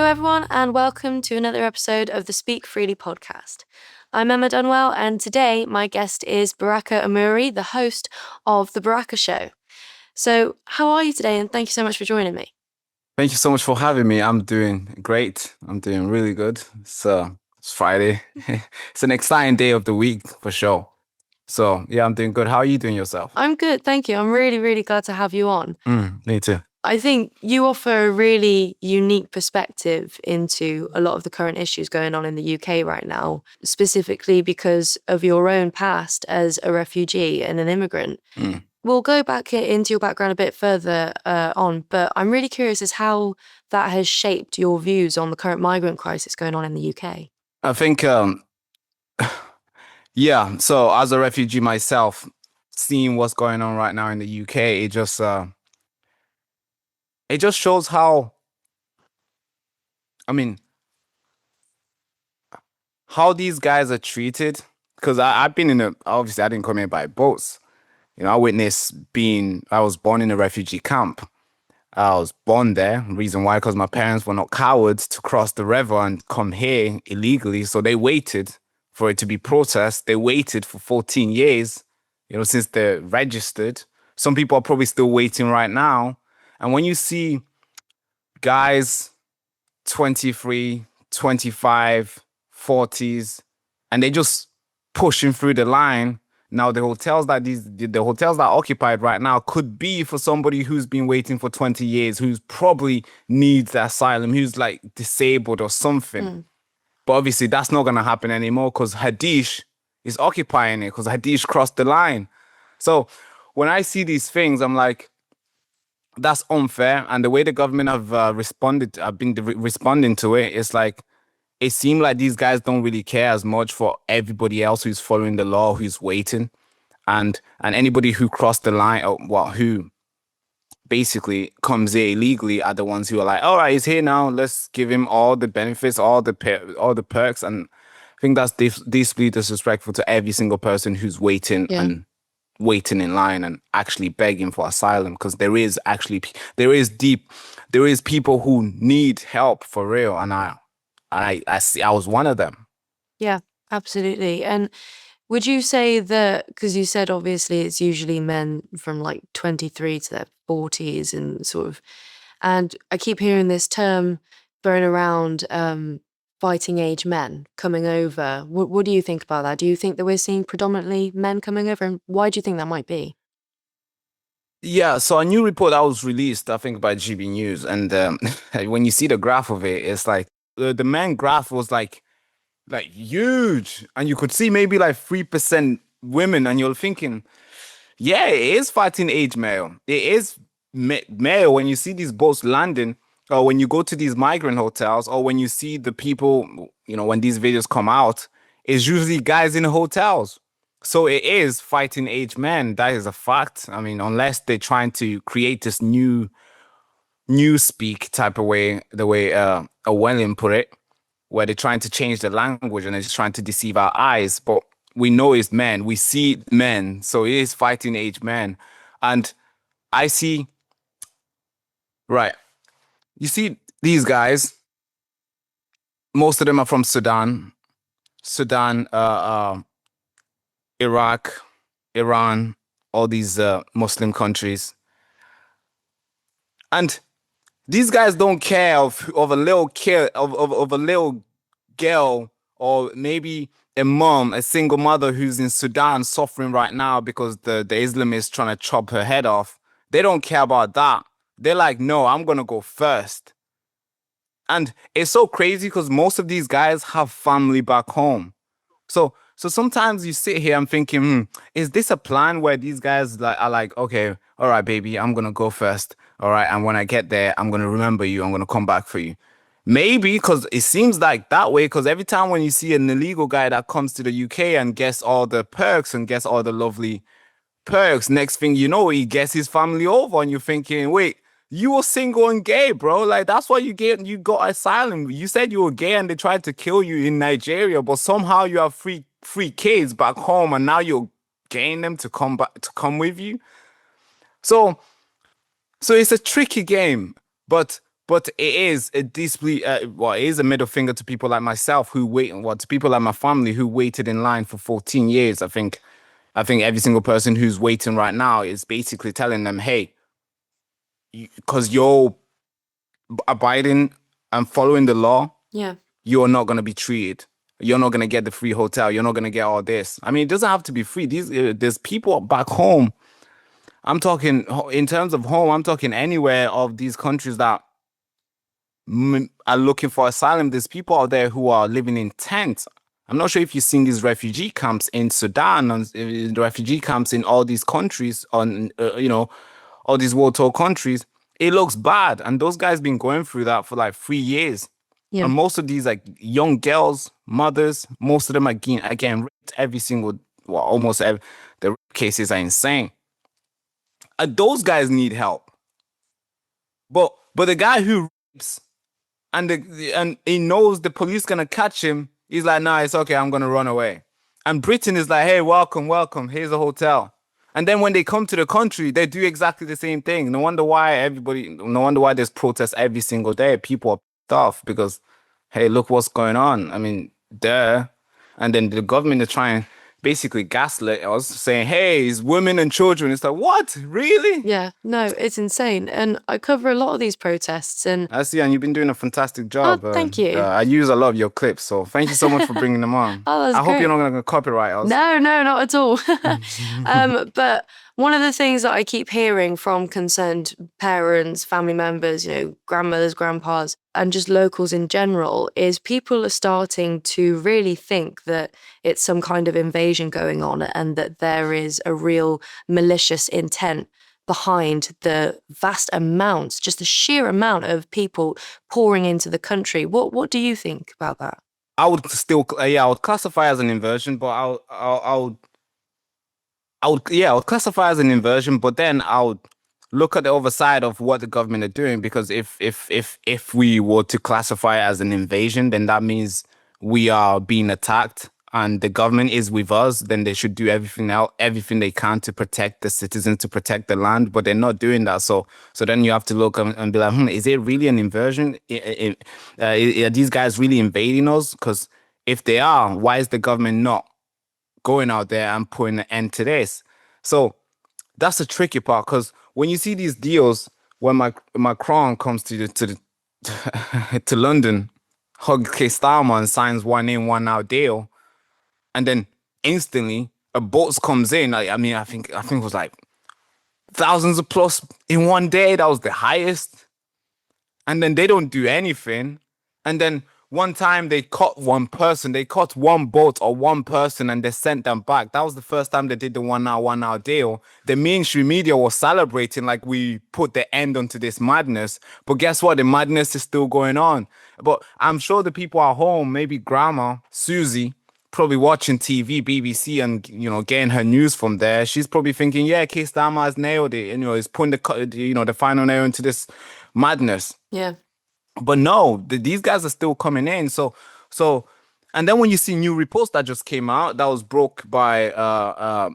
everyone, and welcome to another episode of the Speak Freely podcast. I'm Emma Dunwell, and today my guest is Baraka Amuri, the host of The Baraka Show. So, how are you today? And thank you so much for joining me. Thank you so much for having me. I'm doing great. I'm doing really good. It's Friday. It's an exciting day of the week for sure. So yeah, I'm doing good. How are you doing yourself? I'm good, thank you. I'm really, really glad to have you on. Me too. I think you offer a really unique perspective into a lot of the current issues going on in the UK right now, specifically because of your own past as a refugee and an immigrant. We'll go back into your background a bit further on, but I'm really curious as how that has shaped your views on the current migrant crisis going on in the UK. I think, yeah. So as a refugee myself, seeing what's going on right now in the UK, it just shows how, I mean, how these guys are treated. Because I've been obviously I didn't come here by boats. I I was born in a refugee camp. I was born there. Reason why, because my parents were not cowards to cross the river and come here illegally. So they waited for it to be processed. They waited for 14 years, since they're registered. Some people are probably still waiting right now. And when you see guys 23, 25, 40s, and they just pushing through the line. Now the hotels that are occupied right now could be for somebody who's been waiting for 20 years, who's probably needs asylum, who's like disabled or something. But obviously that's not gonna happen anymore because Hadish is occupying it because Hadish crossed the line. So when I see these things, I'm like, that's unfair. And the way the government have been responding to it, it's like, it seemed like these guys don't really care as much for everybody else who's following the law, who's waiting, and anybody who crossed the line, or who basically comes here illegally, are the ones who are like, all right, he's here now. Let's give him all the benefits, all the perks, and I think that's deeply disrespectful to every single person who's waiting and waiting in line and actually begging for asylum, because there is people who need help for real, and I was one of them. Yeah, absolutely. And would you say that, because you said obviously it's usually men from like 23 to their 40s and I keep hearing this term thrown around, fighting age men coming over. What do you think about that? Do you think that we're seeing predominantly men coming over, and why do you think that might be? Yeah, so a new report that was released, I think, by GB News, and when you see the graph of it, it's like the main graph was like huge, and you could see maybe like 3% women, and you're thinking, yeah, it is fighting age male. It is male when you see these boats landing, or when you go to these migrant hotels, or when you see the people, when these videos come out, it's usually guys in hotels. So it is fighting age men. That is a fact. I mean, unless they're trying to create this new speak type of way, the way Orwellian put it, where they're trying to change the language and it's trying to deceive our eyes. But we know it's men. We see men. So it is fighting age men. And I see, right, you see these guys, most of them are from Sudan, Iraq, Iran, all these Muslim countries. And these guys don't care of a little kid, of a little girl, or maybe a single mother who's in Sudan suffering right now because the Islamists trying to chop her head off. They don't care about that. They're like, no, I'm gonna go first. And it's so crazy because most of these guys have family back home. So sometimes you sit here and thinking, is this a plan where these guys are like, okay, all right, baby, I'm gonna go first. All right, and when I get there, I'm gonna remember you. I'm gonna come back for you. Maybe because it seems like that way. Because every time when you see an illegal guy that comes to the UK and gets all the perks and gets all the lovely perks, next thing you know, he gets his family over, and you're thinking, wait, you were single and gay, bro. Like, that's why you got asylum. You said you were gay and they tried to kill you in Nigeria, but somehow you have three kids back home, and now you're getting them to come with you. So it's a tricky game, but But it is a deeply, it is a middle finger to people like myself who wait, to people like my family who waited in line for 14 years. I think every single person who's waiting right now is basically telling them, hey, because you're abiding and following the law, Yeah. you're not going to be treated. You're not going to get the free hotel. You're not going to get all this. I mean, it doesn't have to be free. There's people back home. I'm talking in terms of home. I'm talking anywhere of these countries that are looking for asylum. There's people out there who are living in tents. I'm not sure if you've seen these refugee camps in Sudan and the refugee camps in all these countries all these war torn countries. It looks bad. And those guys been going through that for like 3 years. Yeah. And most of these like young girls, mothers, most of them are getting raped every single, almost every, the rape cases are insane. Those guys need help. But the guy who rapes and he knows the police gonna catch him, he's like, nah, it's okay, I'm gonna run away. And Britain is like, hey, welcome, here's a hotel. And then when they come to the country, they do exactly the same thing. No wonder why there's protests every single day. People are pissed off because, hey, look what's going on. I mean, duh. And then the government is trying basically gaslit us, saying, hey, it's women and children. It's like, what? Really? Yeah, no, it's insane. And I cover a lot of these protests and I see, and you've been doing a fantastic job. thank you. I use a lot of your clips, so thank you so much for bringing them on. Oh, that's I hope great. you're not going to copyright us. No, not at all. But one of the things that I keep hearing from concerned parents, family members, grandmothers, grandpas, and just locals in general is people are starting to really think that it's some kind of invasion going on and that there is a real malicious intent behind the vast amounts, just the sheer amount of people pouring into the country. What do you think about that? I would still, I would classify as an inversion, but I would classify as an inversion, but then I would look at the other side of what the government are doing, because if we were to classify it as an invasion, then that means we are being attacked and the government is with us. Then they should do everything they can to protect the citizens, to protect the land, but they're not doing that. So then you have to look and be like, is it really an inversion? Are these guys really invading us? Because if they are, why is the government not going out there and putting an end to this? So that's the tricky part, because when you see these deals, when Macron comes to London, hug Keir Starmer and signs one in, one out deal, and then instantly a boat comes in. I think it was like thousands of plus in one day. That was the highest. And then they don't do anything. And then one time they caught one person, they caught one boat or one person and they sent them back. That was the first time they did the 1 hour deal. The mainstream media was celebrating like we put the end onto this madness. But guess what? The madness is still going on. But I'm sure the people at home, maybe Grandma, Susie, probably watching TV, BBC, and getting her news from there. She's probably thinking, yeah, Keir Starmer has nailed it. And, he's putting the final nail into this madness. Yeah. But no, these guys are still coming in. So, and then when you see new reports that just came out, that was broke by a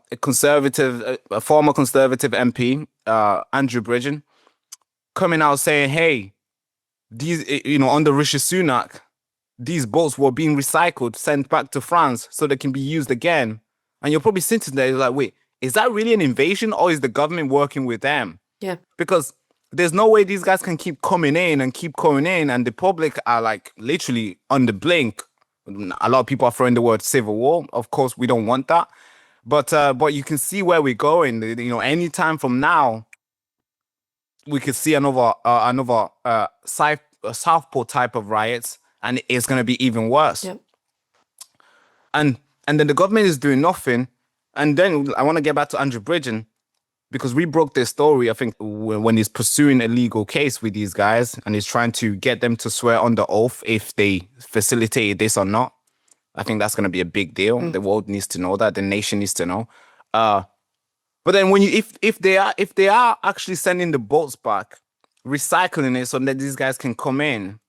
former conservative MP, Andrew Bridgen, coming out saying, hey, these, under Rishi Sunak, these boats were being recycled, sent back to France so they can be used again. And you're probably sitting there like, wait, is that really an invasion, or is the government working with them? Yeah. Because there's no way these guys can keep coming in, and the public are like literally on the blink. A lot of people are throwing the word civil war. Of course, we don't want that. But you can see where we're going. Anytime from now, we could see another Southport type of riots, and it's going to be even worse. Yep. And then the government is doing nothing. And then I want to get back to Andrew Bridgen, because we broke this story, I think, when he's pursuing a legal case with these guys and he's trying to get them to swear under oath if they facilitated this or not. I think that's going to be a big deal. The world needs to know that. The nation needs to know. But then if they are actually sending the boats back, recycling it so that these guys can come in,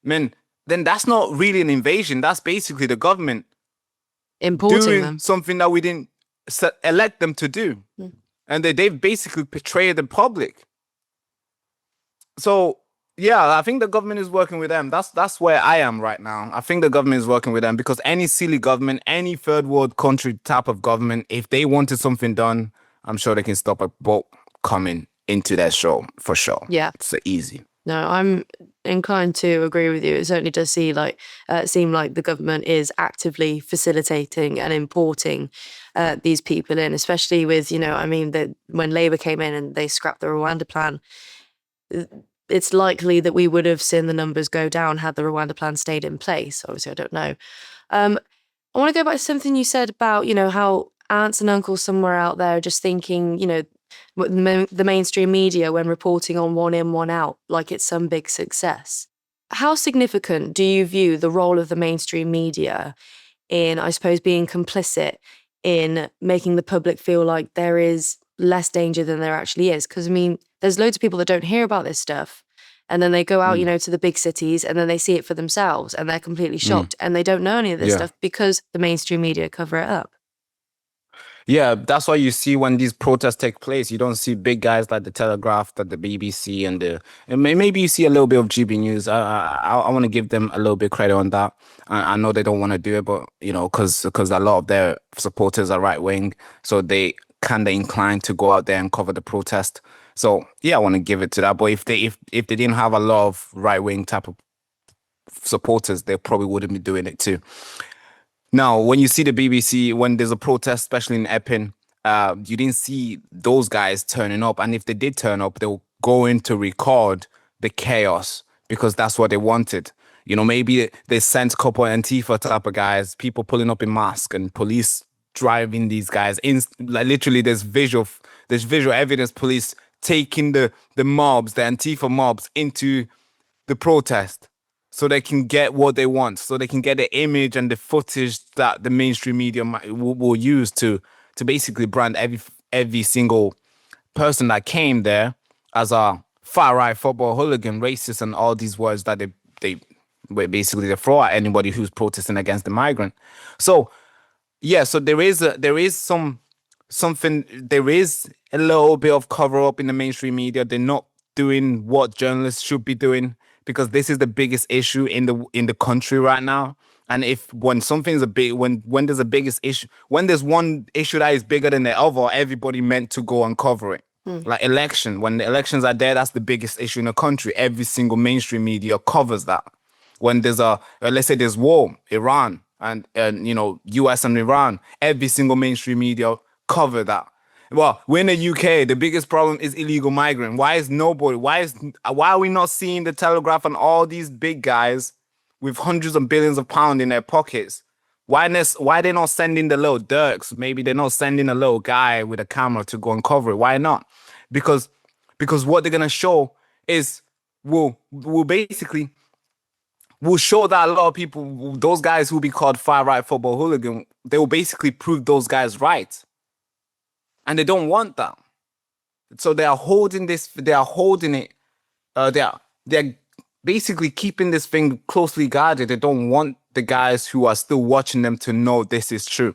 then that's not really an invasion. That's basically the government importing doing them. something that we didn't elect them to do. And they've basically betrayed the public. So Yeah, I think the government is working with them. That's where I am right now. I think the government is working with them because any silly government, any third world country type of government, if they wanted something done, I'm sure they can stop a boat coming into their show for sure. Yeah. It's easy. No, I'm inclined to agree with you. It certainly does seem like the government is actively facilitating and importing these people in, especially with, I mean, when Labour came in and they scrapped the Rwanda plan, it's likely that we would have seen the numbers go down had the Rwanda plan stayed in place. Obviously, I don't know. I want to go back to something you said about, how aunts and uncles somewhere out there are just thinking, what the mainstream media when reporting on one in, one out, like it's some big success. How significant do you view the role of the mainstream media in, I suppose, being complicit in making the public feel like there is less danger than there actually is? Because, I mean, there's loads of people that don't hear about this stuff. And then they go out, Mm, to the big cities and then they see it for themselves and they're completely mm, shocked and they don't know any of this yeah. stuff because the mainstream media cover it up. Yeah, that's why you see when these protests take place, you don't see big guys like the Telegraph, like the BBC, and maybe you see a little bit of GB News. I want to give them a little bit credit on that. I know they don't want to do it, but because a lot of their supporters are right wing, so they kind of inclined to go out there and cover the protest. So yeah, I want to give it to that. But if they didn't have a lot of right wing type of supporters, they probably wouldn't be doing it too. Now, when you see the BBC, when there's a protest, especially in Epping, you didn't see those guys turning up. And if they did turn up, they'll go in to record the chaos because that's what they wanted. Maybe they sent a couple of Antifa type of guys, people pulling up in masks and police driving these guys in. Like literally, there's visual evidence. Police taking the mobs, the Antifa mobs, into the protest so they can get what they want, so they can get the image and the footage that the mainstream media will use to basically brand every single person that came there as a far right football hooligan, racist, and all these words that they were basically they throw at anybody who's protesting against the migrant. So yeah, so there is something there is a little bit of cover up in the mainstream media. They're not doing what journalists should be doing because this is the biggest issue in the country right now. And if when something's a big when there's a biggest issue, when there's one issue that is bigger than the other, everybody meant to go and cover it. Like election, when the elections are there, that's the biggest issue in the country. Every single mainstream media covers that. When there's let's say there's war, Iran and US and Iran, every single mainstream media cover that. Well, we're in the UK. The biggest problem is illegal migrant. Why are we not seeing the Telegraph and all these big guys with hundreds of billions of pounds in their pockets? Why they not sending the little Dirks? Maybe they're not sending a little guy with a camera to go and cover it. Why not? Because what they're gonna show is will basically will show that a lot of people, those guys who will be called far right football hooligan, they will basically prove those guys right, and they don't want that. So they are holding this. They are holding it. They're basically keeping this thing closely guarded. They don't want the guys who are still watching them to know this is true.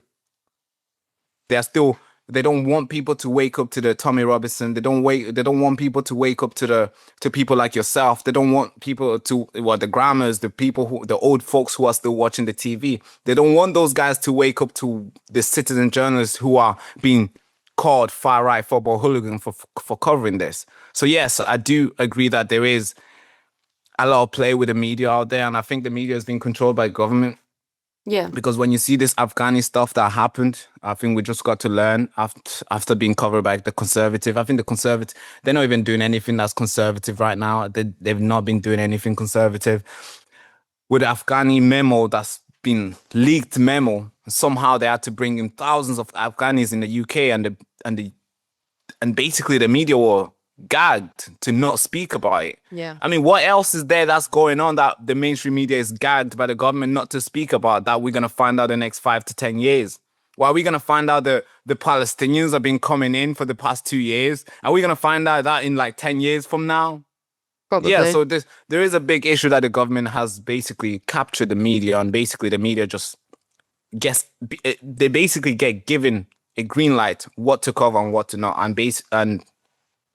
They don't want people to wake up to the Tommy Robinson. They don't want people to wake up to people like yourself. They don't want people to the grammars, the old folks who are still watching the TV. They don't want those guys to wake up to the citizen journalists who are being called far right football hooligan for covering this. So yes, I do agree that there is a lot of play with the media out there, and I think the media is being controlled by government. Yeah. Because when you see this Afghani stuff that happened, I think we just got to learn after being covered by the conservative. I think the conservative, they're not even doing anything that's conservative right now. They've not been doing anything conservative. With the Afghani memo that's been leaked memo, somehow they had to bring in thousands of Afghanis in the UK, and basically the media were gagged to not speak about it. Yeah. I mean, what else is there that's going on that the mainstream media is gagged by the government not to speak about that we're going to find out the next 5 to 10 years? Why are we going to find out the Palestinians have been coming in for the past 2 years? Are we going to find out that in like 10 years from now? Probably. Yeah, so there is a big issue that the government has basically captured the media, and basically the media just they basically get given a green light what to cover and what to not, and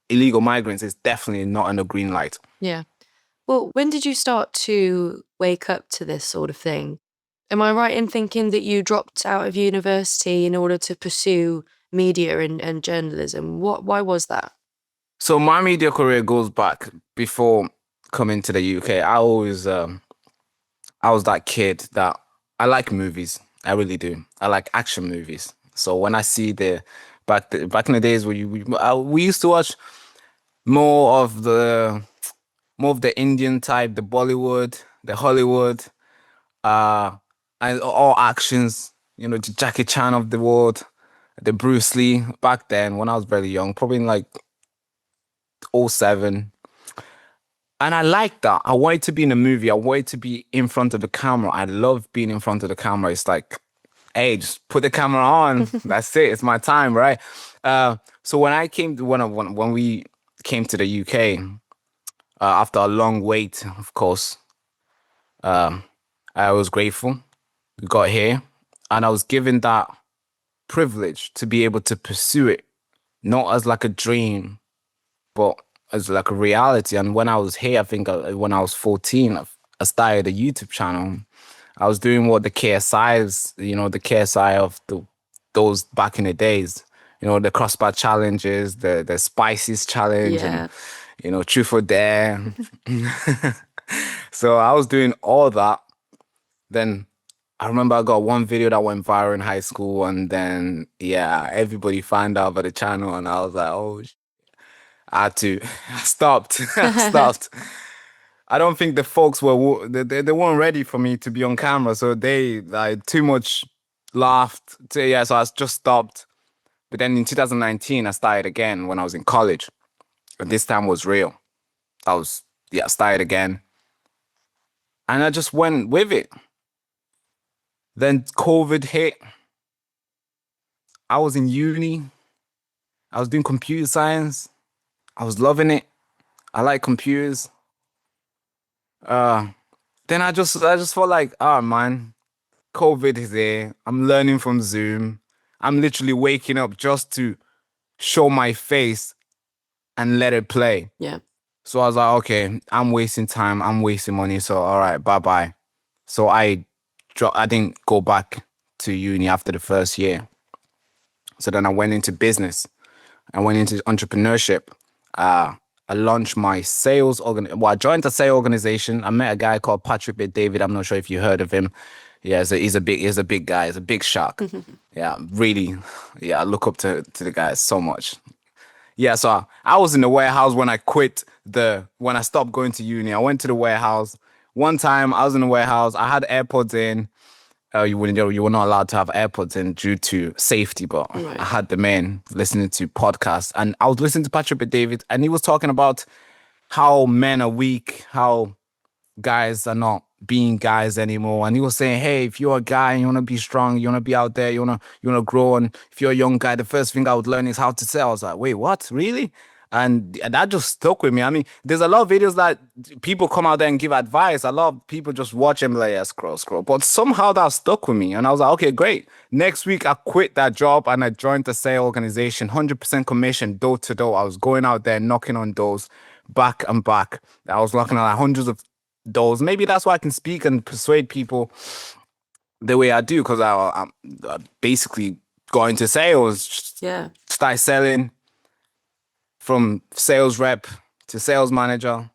illegal migrants is definitely not on a green light. Yeah. Well, when did you start to wake up to this sort of thing? Am I right in thinking that you dropped out of university in order to pursue media and journalism? Why was that? So my media career goes back before coming to the UK. I was that kid that I like movies. I really do. I like action movies. So when I see back in the days where we used to watch more of the more of the Indian type, the Bollywood, the Hollywood, uh, and all actions. You know, the Jackie Chan of the world, the Bruce Lee. Back then, when I was very young, probably in like '07. And I like that. I wanted to be in a movie. I wanted to be in front of the camera. I love being in front of the camera. It's like, hey, just put the camera on. That's it. It's my time, right? So when I came to when we came to the UK, after a long wait, of course, I was grateful. We got here, and I was given that privilege to be able to pursue it, not as like a dream, but as like a reality. And when I was here, I think when I was 14, I started a YouTube channel. I was doing what the KSIs, the KSI of those back in the days, the crossbar challenges, the spices challenge, Yeah. and truth or dare. So I was doing all that. Then I remember I got one video that went viral in high school, and then yeah, everybody found out about the channel, and I was like, oh, I had to. I stopped. I stopped. I don't think the folks they weren't ready for me to be on camera, so they like too much laughed. So, yeah, so I just stopped. But then in 2019, I started again when I was in college, and this time was real. I started again, and I just went with it. Then COVID hit. I was in uni. I was doing computer science. I was loving it. I like computers. Then I just felt like, oh man, COVID is here. I'm learning from Zoom. I'm literally waking up just to show my face and let it play. Yeah. So I was like, okay, I'm wasting time. I'm wasting money. So all right, bye bye. So I didn't go back to uni after the first year. So then I went into business. I went into entrepreneurship. I launched my I joined a sales organization. I met a guy called Patrick B. David. I'm not sure if you heard of him. Yeah, he's a big guy. He's a big shark. Yeah, really. Yeah, I look up to the guy so much. Yeah, so I was in the warehouse when I stopped going to uni. I went to the warehouse. One time I was in the warehouse. I had AirPods in. You were not allowed to have AirPods in due to safety, but Right. I had them in listening to podcasts, and I was listening to Patrick B. David, and he was talking about how men are weak, how guys are not being guys anymore. And he was saying, hey, if you're a guy and you want to be strong, you want to be out there, you wanna grow, and if you're a young guy, the first thing I would learn is how to sell. I was like, wait, what? Really? And that just stuck with me. I mean, there's a lot of videos that people come out there and give advice. A lot of people just watch them like, yeah, scroll. But somehow that stuck with me. And I was like, okay, great. Next week, I quit that job and I joined the sale organization, 100% commission, door to door. I was going out there, knocking on doors, back and back. I was knocking on like hundreds of doors. Maybe that's why I can speak and persuade people the way I do, because I basically got into sales, Yeah. started selling, from sales rep to sales manager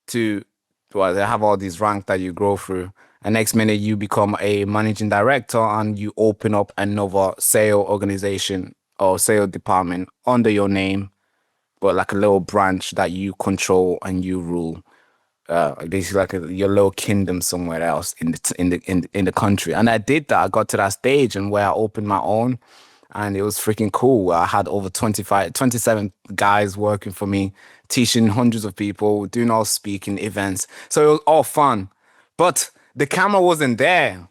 to, well, they have all these ranks that you grow through. And next minute you become a managing director and you open up another sale organization or sale department under your name, but like a little branch that you control and you rule. Basically like your little kingdom somewhere else in the country. And I did that. I got to that stage and where I opened my own, and it was freaking cool. I had over 27 guys working for me, teaching hundreds of people, doing all speaking events. So it was all fun. But the camera wasn't there.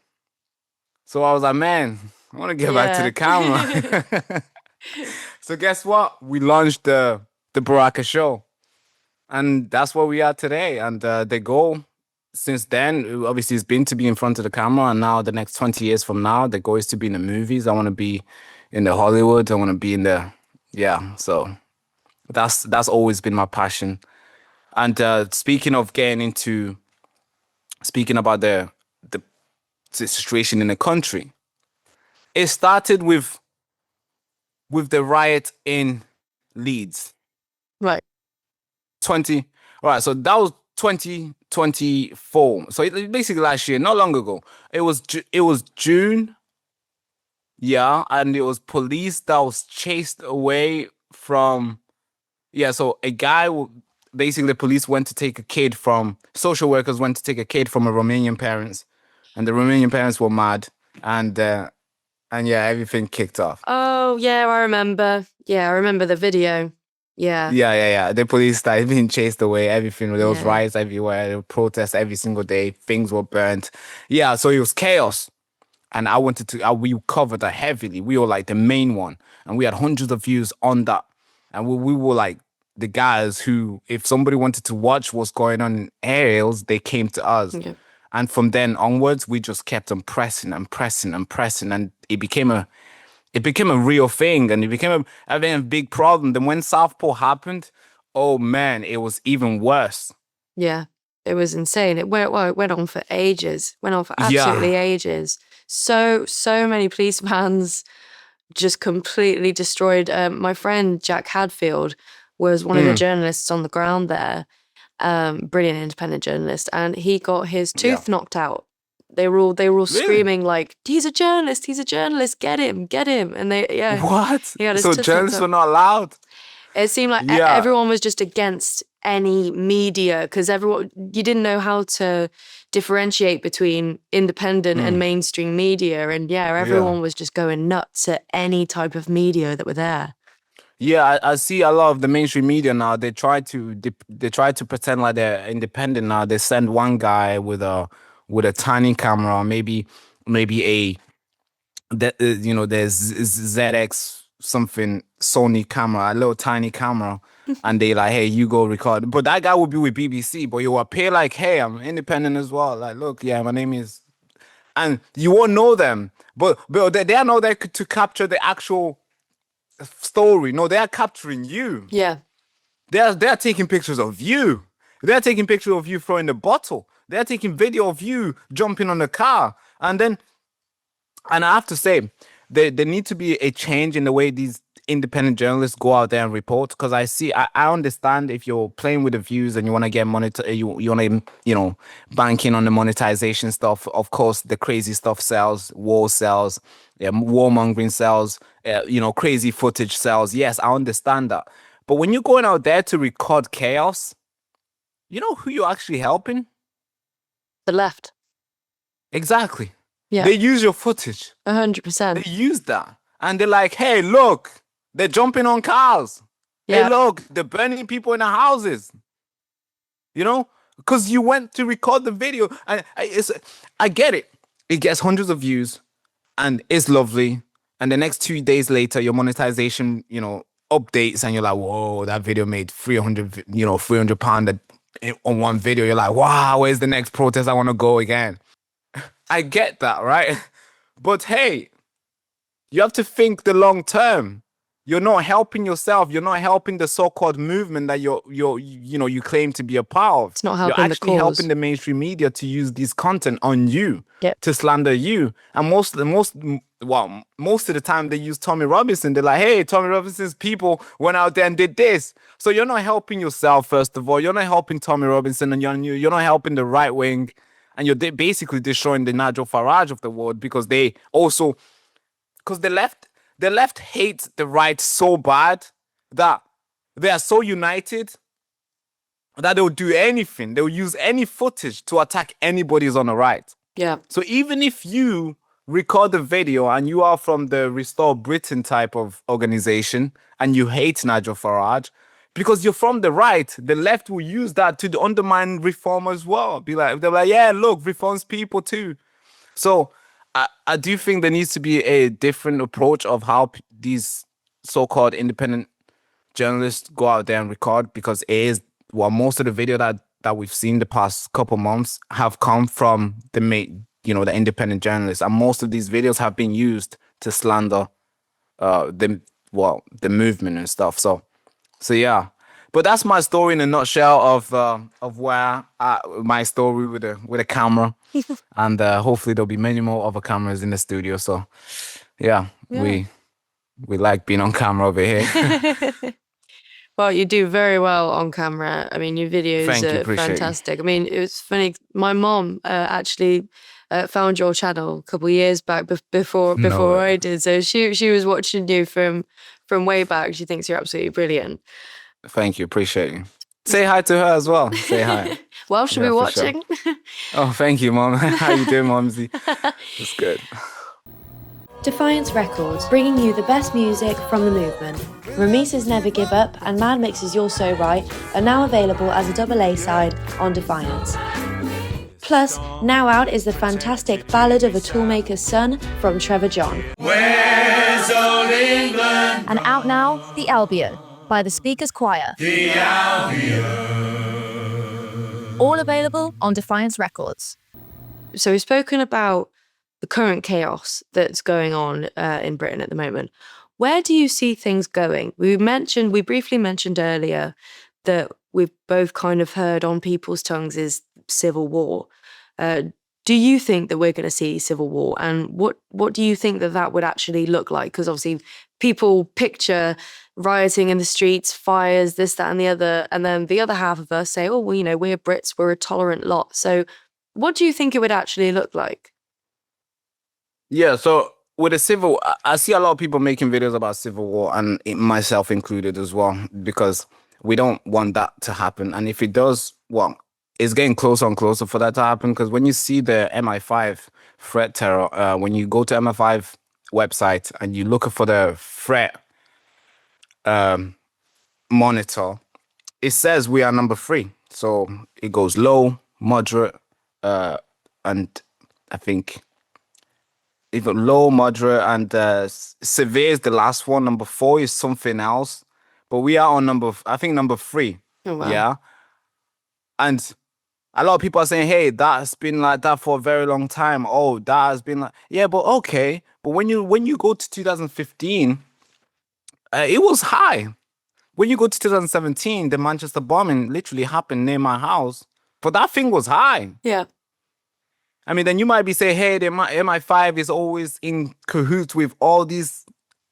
So I was like, man, I want to get back to the camera. So guess what? We launched the Baraka Show. And that's where we are today. And the goal since then, obviously, has been to be in front of the camera. And now the next 20 years from now, the goal is to be in the movies. I want to be in the Hollywood. I want to be in the, yeah. So that's always been my passion. And speaking of getting into speaking about the situation in the country, it started with the riot in Leeds. Right. 20 all right, so that was 2024. So basically last year, not long ago. It was June. Yeah, and it was police that was chased away from. Yeah, so basically the police went to take a kid from social workers went to take a kid from a Romanian parents, and the Romanian parents were mad, and yeah, everything kicked off. Oh, yeah, I remember. Yeah, I remember the video. Yeah, Yeah. The police started being chased away. Everything. There was yeah, riots everywhere. There were protests every single day. Things were burnt. Yeah, so it was chaos. And I wanted to. We covered that heavily. We were like the main one, and we had hundreds of views on that. And we were like the guys who, if somebody wanted to watch what's going on in aerials, they came to us. yeah, And from then onwards, we just kept on pressing and pressing and pressing, and it became a real thing, and it became a big problem. Then when Southpaw happened, oh man, it was even worse. yeah. It was insane. It went on for ages. Went on for absolutely Yeah. ages. So many police vans just completely destroyed. My friend Jack Hadfield was one of the Mm, journalists on the ground there. Brilliant independent journalist, and he got his yeah. tooth knocked out. They were all Really? screaming like, "He's a journalist! He's a journalist! Get him!" And yeah, What? he had his So tooth knocked journalists out. were not allowed? It seemed like Yeah. everyone was just against any media because you didn't know how to differentiate between independent and Mm, mainstream media, and yeah, yeah. everyone was just going nuts at any type of media that were there. Yeah, I see a lot of the mainstream media now. They try to pretend like they're independent now. They send one guy with a tiny camera, maybe there's ZX something Sony camera, a little tiny camera, and they like, hey, you go record. But that guy will be with BBC, but you appear like, hey, I'm independent as well. Like, look, yeah, my name is, and you won't know them, but they are not there to capture the actual story. No, they are capturing you. Yeah, They are taking pictures of you. They are taking pictures of you throwing the bottle. They are taking video of you jumping on the car, and I have to say, there need to be a change in the way these independent journalists go out there and report. Because I understand if you're playing with the views and you want to get monitor, you want to, banking on the monetization stuff. Of course, the crazy stuff sells, war sells, yeah, warmongering sells, crazy footage sells. Yes, I understand that. But when you're going out there to record chaos, you know who you're actually helping? the left. Exactly. Yeah, They use your footage. They 100%. use that. And they're like, hey, look, they're jumping on cars. Hey, Yeah, look, they're burning people in the houses. You know? Because you went to record the video. And I get it. It gets hundreds of views and it's lovely. And the next 2 days later, your monetization, updates and you're like, whoa, that video made 300, £300 on one video. You're like, wow, where's the next protest? I want to go again. I get that, right? But hey, you have to think the long term. You're not helping yourself. You're not helping the so-called movement that you claim to be a part of. it's not You're helping the actually helping cause. the mainstream media to use this content on you Yep. to slander you. And most of the time they use Tommy Robinson. They're like, hey, Tommy Robinson's people went out there and did this. So you're not helping yourself, first of all. You're not helping Tommy Robinson, and you're not helping the right wing, and you're basically destroying the Nigel Farage of the world because the left hates the right so bad that they are so united that they'll do anything. They'll use any footage to attack anybody who's on the right. Yeah, So even if you record the video and you are from the Restore Britain type of organization and you hate Nigel Farage, because you're from the right, the left will use that to undermine reform as well. They're like, yeah, look, reforms people too. So I do think there needs to be a different approach of how these so-called independent journalists go out there and record, because most of the video that we've seen the past couple months have come from the independent journalists, and most of these videos have been used to slander the movement and stuff. So yeah. But that's my story in a nutshell of where my story with a camera, and hopefully there'll be many more other cameras in the studio. So yeah. we like being on camera over here. Well, you do very well on camera. I mean, your videos Thank you, are appreciate you. fantastic. I mean, it was funny. My mom actually found your channel a couple of years back No before way. I did. So she was watching you from way back. She thinks you're absolutely brilliant. Thank you, appreciate you. Say hi to her as well. Say hi. Well, she'll Yeah, be for sure. watching. Oh, thank you, Mom. How you doing, Momsy? That's good. Defiance Records, bringing you the best music from the movement. Ramisa's Never Give Up and Mad Mix's You're So Right are now available as a double A side on Defiance. Plus, now out is the fantastic Ballad of a Toolmaker's Son from Trevor John. Where's old England? And out now, The Albion by the Speakers Choir. The Albion. All available on Defiance Records. So we've spoken about the current chaos that's going on in Britain at the moment. Where do you see things going? We briefly mentioned earlier that we've both kind of heard on people's tongues is civil war. Do you think that we're going to see civil war? And what do you think that would actually look like? Because obviously people picture rioting in the streets, fires, this, that, and the other. And then the other half of us say, oh, well, we're Brits, we're a tolerant lot. So what do you think it would actually look like? Yeah, so with the civil, I see a lot of people making videos about civil war, and myself included as well, because we don't want that to happen. And if it does, well, it's getting closer and closer for that to happen, because when you see the MI5 threat terror, when you go to MI5 website and you look for the threat monitor, it says we are number 3. So it goes low, moderate, and I think even low, moderate, and severe is the last one. Number 4 is something else. But we are on number 3. Oh, wow. Yeah. And a lot of people are saying, hey, that's been like that for a very long time. Oh, that has been like, yeah, but okay. But when you go to 2015, it was high. When you go to 2017, the Manchester bombing literally happened near my house. But that thing was high. Yeah. I mean, then you might be saying, hey, the MI5 is always in cahoots with all these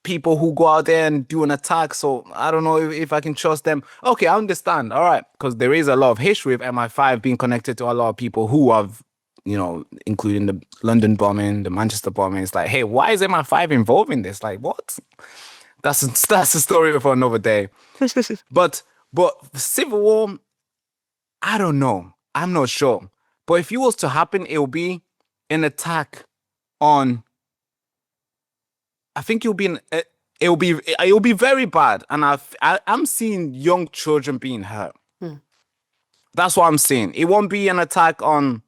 people who go out there and do an attack. So I don't know if I can trust them. Okay, I understand. All right. Because there is a lot of history of MI5 being connected to a lot of people who have, including the London bombing, the Manchester bombing. It's like, hey, why is MI5 involved in this? Like, what? That's a story for another day. But civil war, I don't know. I'm not sure. But if it was to happen, it will be an attack on. I think it will be very bad, and I'm seeing young children being hurt. That's what I'm seeing. It won't be an attack on.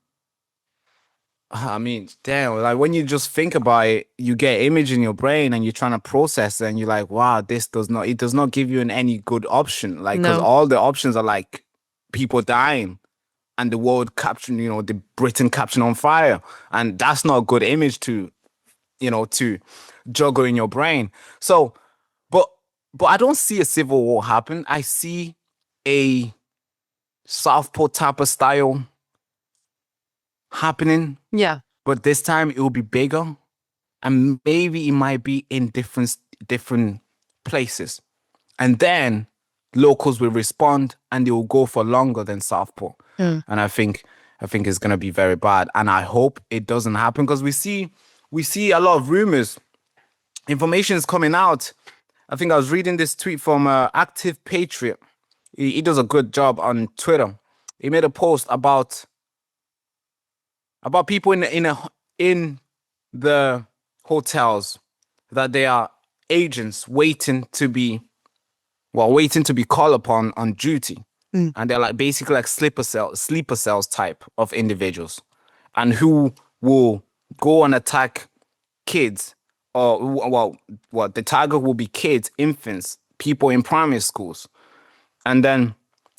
I mean, damn, like when you just think about it, you get image in your brain and you're trying to process it, and you're like, wow, it does not give you any good option. Like, because No. all the options are like people dying and the world capturing, the Britain capturing on fire. And that's not a good image to juggle in your brain. So, but I don't see a civil war happen. I see a Southpaw type of style happening. Yeah. But this time it will be bigger, and maybe it might be in different places. And then locals will respond, and they will go for longer than Southpaw. And I think it's gonna be very bad. And I hope it doesn't happen, because we see a lot of rumors. Information is coming out. I think I was reading this tweet from Active Patriot. He does a good job on Twitter. He made a post about people in the hotels, that they are agents waiting to be called upon on duty. And they're like basically like sleeper cells type of individuals, and who will go and attack kids, or the target will be kids, infants, people in primary schools. And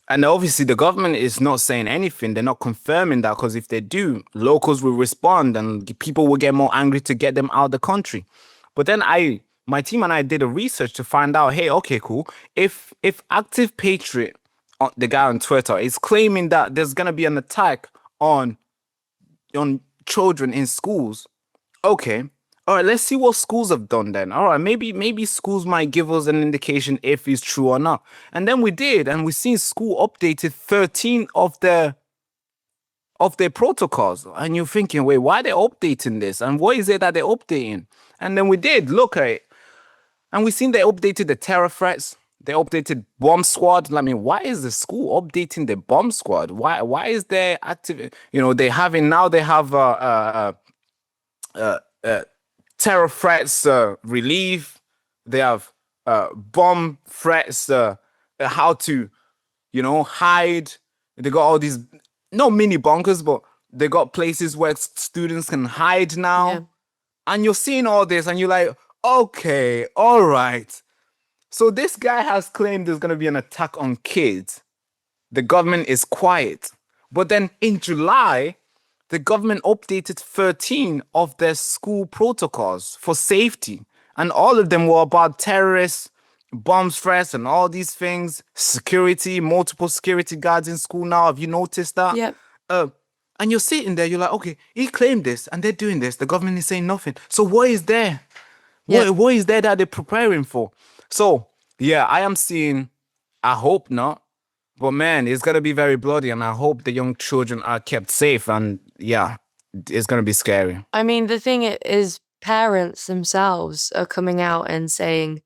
obviously the government is not saying anything. They're not confirming that, because if they do, locals will respond and people will get more angry to get them out of the country. But then my team and I did a research to find out, hey, okay, cool. If Active Patriot the guy on Twitter is claiming that there's gonna be an attack on children in schools. Okay. All right, let's see what schools have done then. All right, maybe schools might give us an indication if it's true or not. And then we did, and we seen school updated 13 of their protocols. And you're thinking, wait, why are they updating this? And what is it that they're updating? And then we did look at it, and we seen they updated the terror threats. They updated bomb squad. I mean, why is the school updating the bomb squad? Why is there active? You know, they have terror threats relief. They have bomb threats. How to, hide. They got all these no mini bunkers, but they got places where students can hide now. Yeah. And you're seeing all this, and you're like, okay, all right. So this guy has claimed there's going to be an attack on kids. The government is quiet. But then in July, the government updated 13 of their school protocols for safety. And all of them were about terrorists, bomb threats, and all these things. Security, multiple security guards in school now. Have you noticed that? Yep. And you're sitting there, you're like, okay, he claimed this, and they're doing this. The government is saying nothing. So what is there? Yep. What is there that they're preparing for? So, yeah, I am seeing, I hope not, but man, it's going to be very bloody, and I hope the young children are kept safe, and yeah, it's going to be scary. I mean, the thing is, parents themselves are coming out and saying,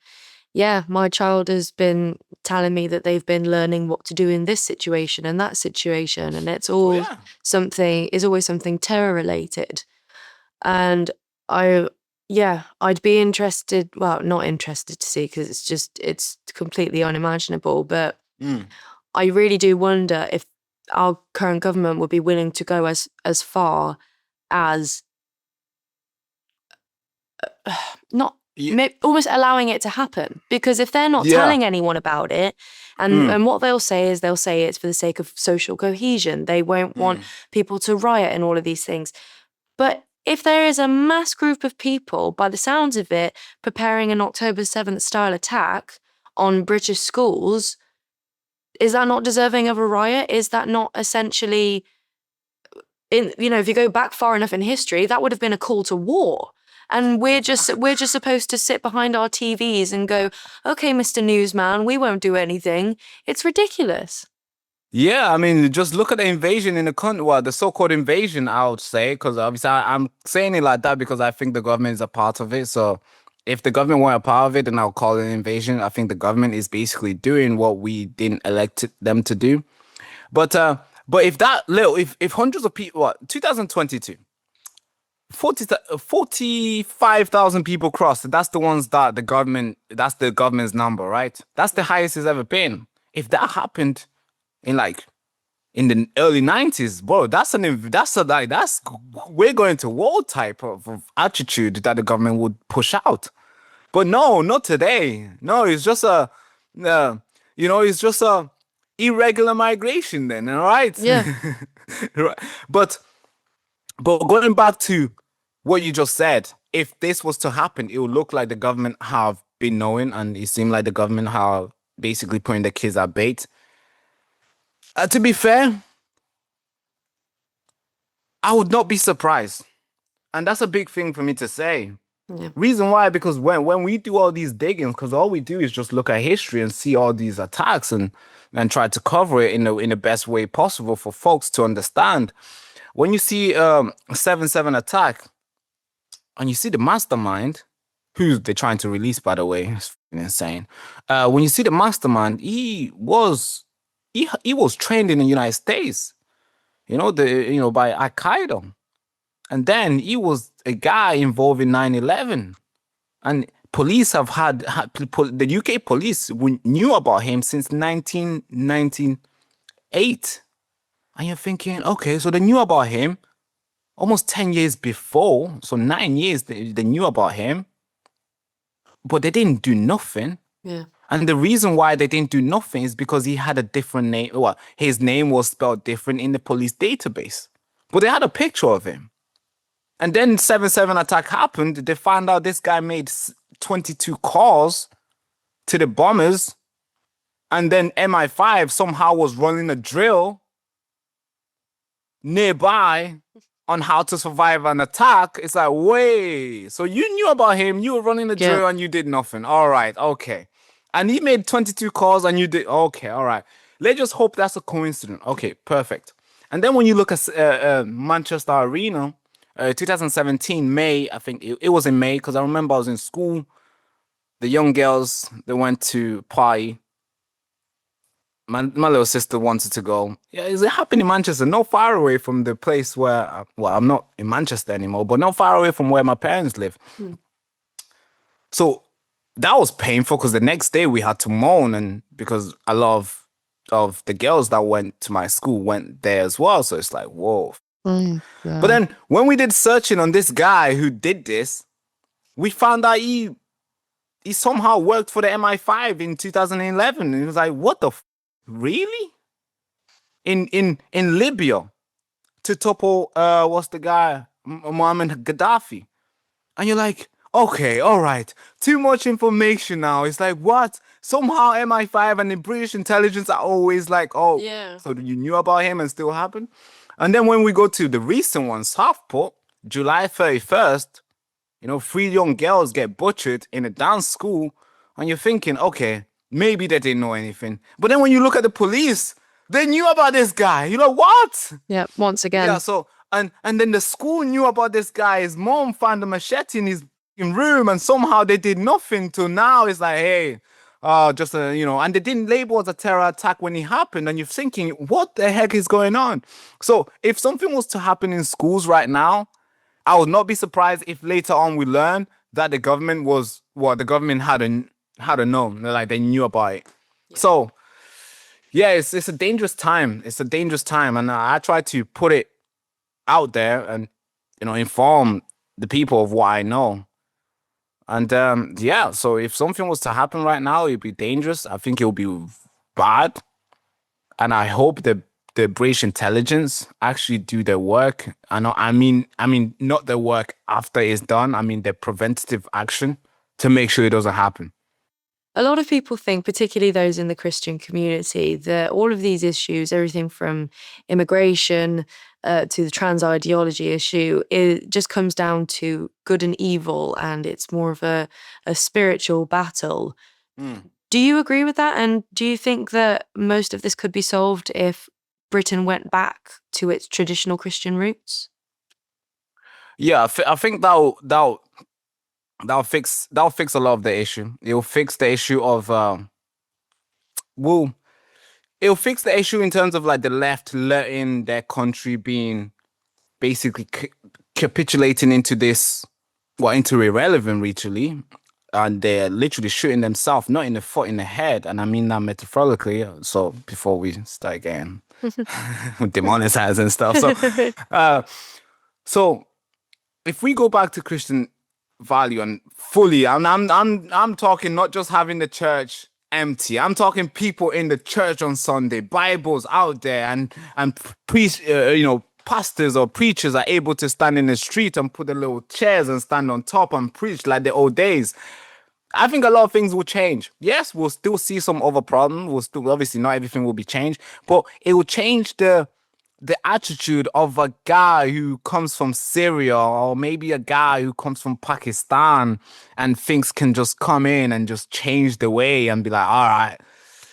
yeah, my child has been telling me that they've been learning what to do in this situation and that situation, and it's all always something terror related. And I'd be interested, well, not interested to see, because it's completely unimaginable, but I really do wonder if our current government would be willing to go as far as almost allowing it to happen. Because if they're not telling anyone about it, and what they'll say it's for the sake of social cohesion. They won't want people to riot and all of these things. But if there is a mass group of people, by the sounds of it, preparing an October 7th style attack on British schools, is that not deserving of a riot? Is that not essentially, if you go back far enough in history, that would have been a call to war? And we're just supposed to sit behind our TVs and go, okay, Mr. Newsman, we won't do anything. It's ridiculous. Yeah, I mean, just look at the invasion in the country. Well, the so-called invasion, I would say, because obviously I'm saying it like that because I think the government is a part of it. So if the government weren't a part of it, then I'll call it an invasion. I think the government is basically doing what we didn't elect them to do. But if hundreds of people, 2022, 45,000 people crossed. That's the ones that that's the government's number, right? That's the highest it's ever been. If that happened in the early 90s, bro, we're going to war type of attitude that the government would push out. But no, not today. No, it's just it's just a irregular migration then, all right? Yeah. Right. But going back to what you just said, if this was to happen, it would look like the government have been knowing, and it seemed like the government have basically putting the kids at bait. To be fair, I would not be surprised. And that's a big thing for me to say. Yeah. Reason why, because when we do all these diggings, because all we do is just look at history and see all these attacks and try to cover it in the best way possible for folks to understand. When you see 7/7 attack, and you see the mastermind, who they're trying to release, by the way, it's insane. When you see the mastermind, he was trained in the United States, by Al Qaeda, and then he was a guy involved in 9/11, and police have the UK police knew about him since 1998, and you're thinking, okay, so they knew about him almost 10 years before, so 9 years they knew about him, but they didn't do nothing. Yeah. And the reason why they didn't do nothing is because he had a different name. Well, his name was spelled different in the police database, but they had a picture of him. And then 7/7 attack happened. They found out this guy made 22 calls to the bombers, and then MI5 somehow was running a drill nearby on how to survive an attack. It's like, wait, so you knew about him, you were running the Yeah. drill and you did nothing. All right, okay. And he made 22 calls and you did, okay, all right. Let's just hope that's a coincidence. Okay, perfect. And then when you look at Manchester Arena, 2017, May, I think it was in May, because I remember I was in school. The young girls, they went to party. My little sister wanted to go. Yeah, it happened in Manchester, not far away from the place where, well, I'm not in Manchester anymore, but not far away from where my parents live. So that was painful because the next day we had to moan, and because a lot of the girls that went to my school went there as well. So it's like, whoa. But then when we did searching on this guy who did this, we found out he somehow worked for the MI5 in 2011. And it was like, what the really? In Libya to topple what's the guy? Muammar Gaddafi. And you're like, okay, all right. Too much information now. It's like, what? Somehow MI5 and the British intelligence are always like, oh, Yeah. so you knew about him and still happened? And then when we go to the recent one, Southport, July 31st, 3 young girls get butchered in a dance school. And you're thinking, okay, maybe they didn't know anything. But then when you look at the police, they knew about this guy. You're like, what? Yeah. Once again. Yeah, so and then the school knew about this guy. His mom found a machete in his room, and somehow they did nothing till now. It's like, hey, just and they didn't label it as a terror attack when it happened. And you're thinking, what the heck is going on? So if something was to happen in schools right now, I would not be surprised if later on we learn that the government had known, like they knew about it. Yeah. So yeah, it's a dangerous time. It's a dangerous time, and I try to put it out there and inform the people of what I know. And yeah, so if something was to happen right now, it'd be dangerous. I think it would be bad, and I hope the British intelligence actually do their work. I mean, not their work after it's done. I mean, their preventative action to make sure it doesn't happen. A lot of people think, particularly those in the Christian community, that all of these issues, everything from immigration to the trans ideology issue, it just comes down to good and evil, and it's more of a spiritual battle. Do you agree with that? And do you think that most of this could be solved if Britain went back to its traditional Christian roots? Yeah, I think that'll fix a lot of the issue. It'll fix the issue of it'll fix the issue in terms of like the left letting their country being basically capitulating into this, into irrelevant really, and they're literally shooting themselves not in the foot, in the head, and I mean that metaphorically. So before we start getting demonetized and stuff, so if we go back to Christian value and fully, I'm talking not just having the church empty. I'm talking people in the church on Sunday, Bibles out there, and pastors or preachers are able to stand in the street and put the little chairs and stand on top and preach like the old days. I think a lot of things will change. Yes, we'll still see some other problems. We'll still, obviously, not everything will be changed, but it will change the attitude of a guy who comes from Syria, or maybe a guy who comes from Pakistan and thinks can just come in and just change the way and be like, all right,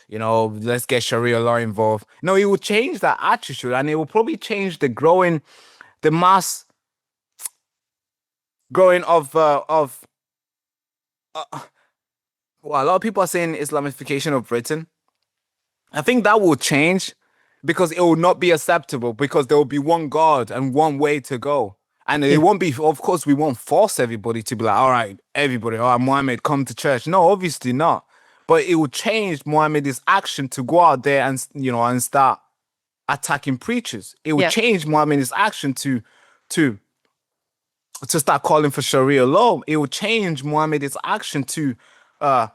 let's get Sharia law involved. No, it will change that attitude, and it will probably change the mass growing of well, a lot of people are saying Islamification of Britain. I think that will change, because it will not be acceptable, because there will be one God and one way to go. And it won't be, of course, we won't force everybody to be like, all right, everybody, all right, Muhammad, come to church. No, obviously not. But it will change Muhammad's action to go out there and, and start attacking preachers. It will change Muhammad's action to start calling for Sharia law. It will change Muhammad's action to, it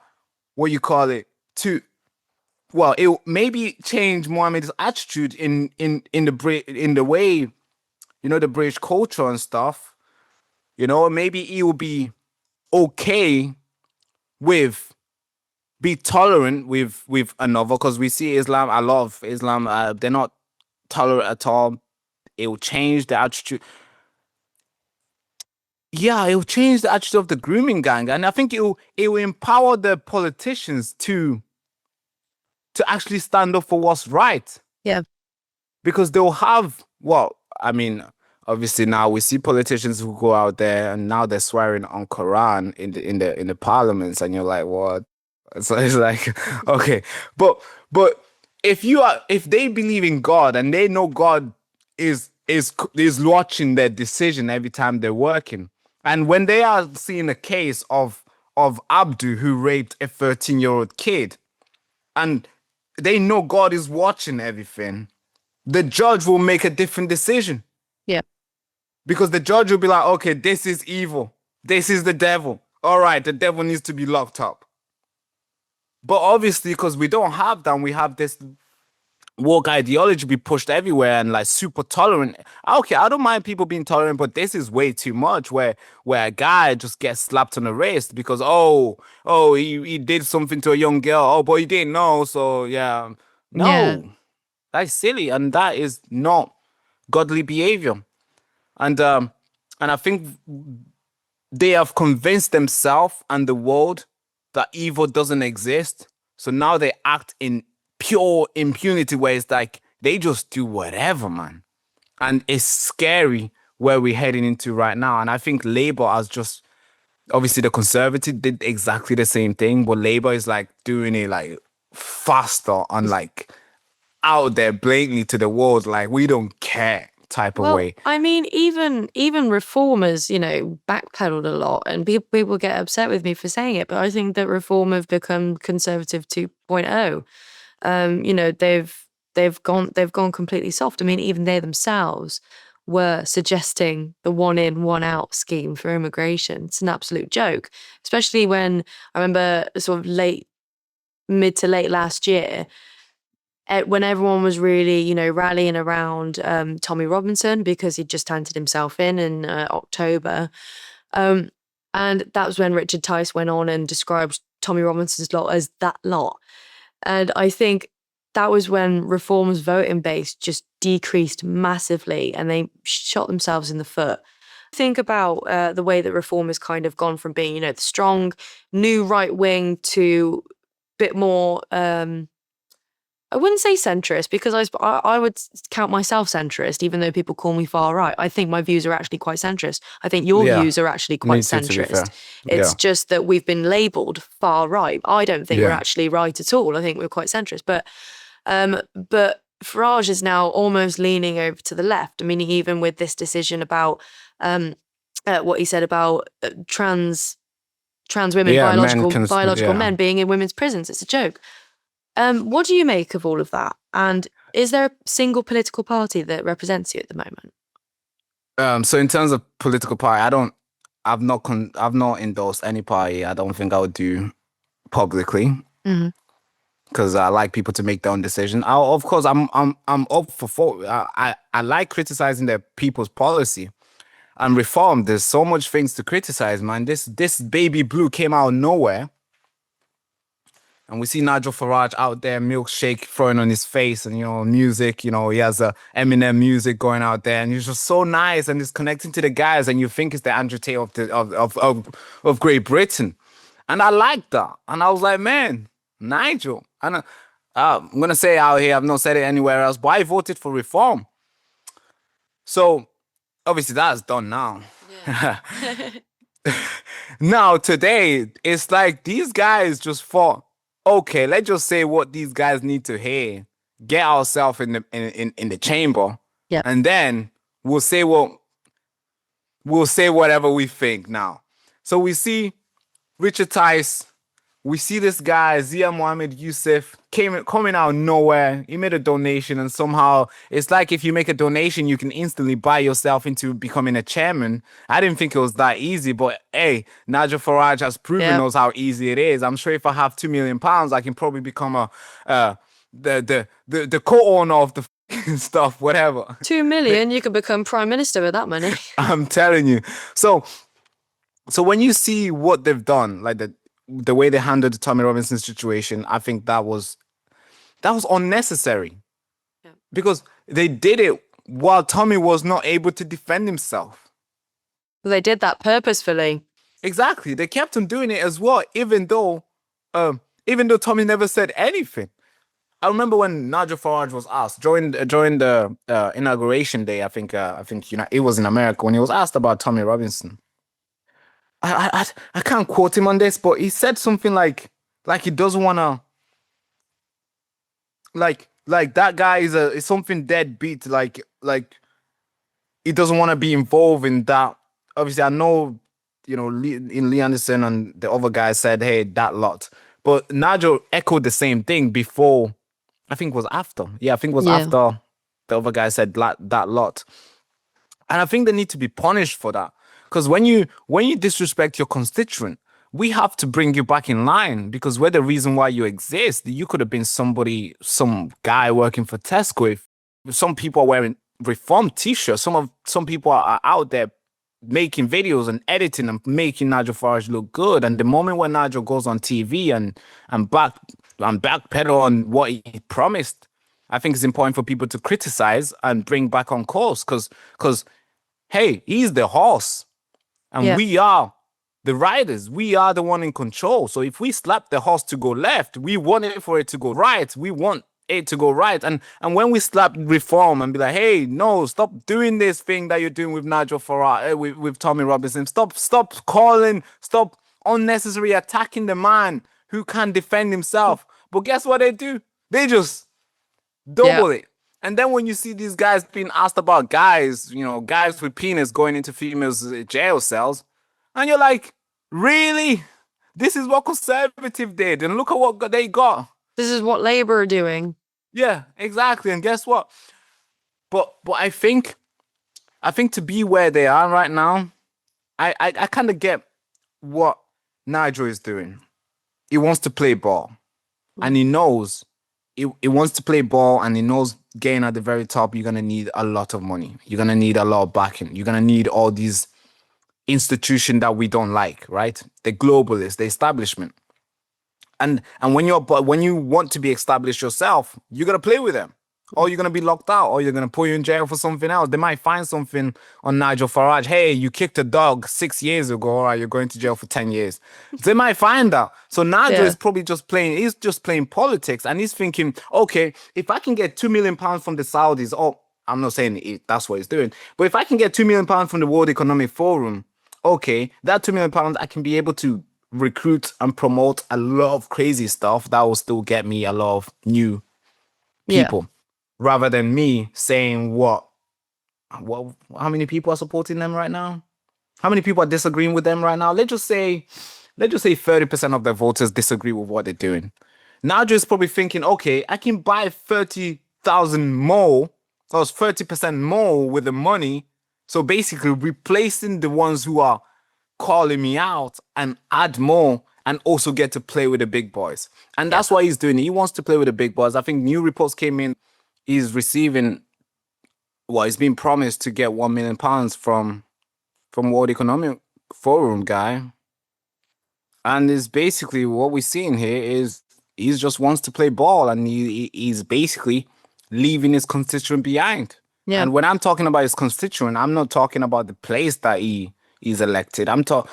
will maybe change Muhammad's attitude in the way, the British culture and stuff. Maybe he will be okay with be tolerant with another, because we see Islam, a lot of Islam, they're not tolerant at all. It will change the attitude. Yeah, it will change the attitude of the grooming gang, and I think it will empower the politicians to actually stand up for what's right. Yeah. Because they'll have, well, I mean, obviously now we see politicians who go out there and now they're swearing on Quran in the parliaments, and you're like, what? So it's like, okay, but if they believe in God and they know God is watching their decision every time they're working, and when they are seeing a case of Abdu who raped a 13-year-old kid, and they know God is watching everything, the judge will make a different decision. Yeah. Because the judge will be like, okay, this is evil. This is the devil. All right, the devil needs to be locked up. But obviously, because we don't have that, we have this woke ideology be pushed everywhere and like super tolerant. Okay, I don't mind people being tolerant, but this is way too much where a guy just gets slapped on the wrist because he did something to a young girl. Oh, but he didn't know, so yeah. No. Yeah. That's silly, and that is not godly behavior. And I think they have convinced themselves and the world that evil doesn't exist. So now they act in pure impunity, where it's like they just do whatever, man. And it's scary where we're heading into right now. And I think Labour has just, obviously the Conservative did exactly the same thing, but Labour is like doing it like faster and like out there blatantly to the world, like we don't care type of way. I mean, even reformers, backpedaled a lot, and people get upset with me for saying it, but I think that reform have become conservative 2.0. They've gone completely soft. I mean, even they themselves were suggesting the one in, one out scheme for immigration. It's an absolute joke, especially when I remember sort of mid to late last year, when everyone was really, rallying around Tommy Robinson because he'd just handed himself in October. And that was when Richard Tice went on and described Tommy Robinson's lot as that lot. And I think that was when Reform's voting base just decreased massively and they shot themselves in the foot. Think about the way that Reform has kind of gone from being, the strong new right wing to a bit more... I wouldn't say centrist, because I would count myself centrist, even though people call me far right. I think my views are actually quite centrist. I think your views are actually quite centrist. It's just that we've been labelled far right. I don't think we're actually right at all. I think we're quite centrist. But Farage is now almost leaning over to the left. I mean, even with this decision about what he said about trans women, biological men being in women's prisons. It's a joke. What do you make of all of that? And is there a single political party that represents you at the moment? So in terms of political party, I've not endorsed any party. I don't think I would do publicly, because I like people to make their own decision. Of course, I'm up for. I like criticizing the people's policy and reform. There's so much things to criticize, man. This baby blue came out of nowhere. And we see Nigel Farage out there, milkshake throwing on his face, and music. He has Eminem music going out there, and he's just so nice, and he's connecting to the guys, and you think it's the Andrew Tate of Great Britain, and I like that. And I was like, man, Nigel. And I'm gonna say out here, I've not said it anywhere else, but I voted for reform. So obviously that's done now. Yeah. Now today, it's like these guys just thought, okay, let's just say what these guys need to hear, get ourselves in the chamber, and then we'll say whatever we think now. So we see Richard Tice, we see this guy Zia Mohammed Youssef coming out of nowhere. He made a donation, and somehow it's like if you make a donation, you can instantly buy yourself into becoming a chairman. I didn't think it was that easy, but hey, Nigel Farage has proven us how easy it is. I'm sure if I have £2 million, I can probably become the co-owner of the stuff, whatever. 2 million, you could become prime minister with that money. I'm telling you. So when you see what they've done, like the way they handled the Tommy Robinson situation, I think that was unnecessary. Yeah. Because they did it while Tommy was not able to defend himself. Well, they did that purposefully. Exactly. They kept on doing it as well, even though Tommy never said anything. I remember when Nigel Farage was asked during the inauguration day. I think it was in America when he was asked about Tommy Robinson. I can't quote him on this, but he said something like he doesn't want to like that guy is something deadbeat. Like he doesn't want to be involved in that. Obviously, I know, Lee Anderson and the other guy said, hey, that lot. But Nigel echoed the same thing before. I think it was after. Yeah, I think it was after the other guy said that lot. And I think they need to be punished for that. Because when you disrespect your constituent, we have to bring you back in line, because we're the reason why you exist. You could have been some guy working for Tesco. If some people are wearing Reform t-shirts, some people are out there making videos and editing and making Nigel Farage look good. And the moment when Nigel goes on TV and backpedal on what he promised, I think it's important for people to criticize and bring back on course, because hey, he's the horse and we are the riders. We are the one in control. So if we slap the horse to go left, we want it for it to go right. We want it to go right. And when we slap Reform and be like, hey, no, stop doing this thing that you're doing with Nigel Farage, with Tommy Robinson. Stop unnecessarily attacking the man who can't defend himself. But guess what they do? They just double it. And then when you see these guys being asked about guys with penis going into females' jail cells, and you're like, really? This is what Conservative did, and look at what they got. This is what Labour are doing. Yeah, exactly. And guess what? But I think to be where they are right now, I kind of get what Nigel is doing. He wants to play ball, and he knows he wants to play ball, and he knows getting at the very top, you're gonna need a lot of money. You're gonna need a lot of backing. You're gonna need all these institutions that we don't like, right? The globalists, the establishment. And when you want to be established yourself, you're gonna play with them, or you're gonna be locked out, or you're gonna put you in jail for something else. They might find something on Nigel Farage. Hey, you kicked a dog 6 years ago, all right, you're going to jail for 10 years. They might find that. So Nigel is probably just playing politics, and he's thinking, okay, if I can get £2 million from the Saudis, I'm not saying that's what he's doing, but if I can get £2 million from the World Economic Forum, okay, that £2 million I can be able to recruit and promote a lot of crazy stuff that will still get me a lot of new people, rather than me saying how many people are supporting them right now, how many people are disagreeing with them right now. Let's just say 30% of the voters disagree with what they're doing. Nigel is probably thinking, okay, I can buy 30,000 more, or 30% more with the money, so basically replacing the ones who are calling me out, and add more, and also get to play with the big boys. And that's why he's doing it. He wants to play with the big boys. I think new reports came in. He's receiving, he's been promised to get £1 million from World Economic Forum guy. And it's basically what we're seeing here is he just wants to play ball, and he's basically leaving his constituent behind. Yeah. And when I'm talking about his constituent, I'm not talking about the place that he's elected. I'm talking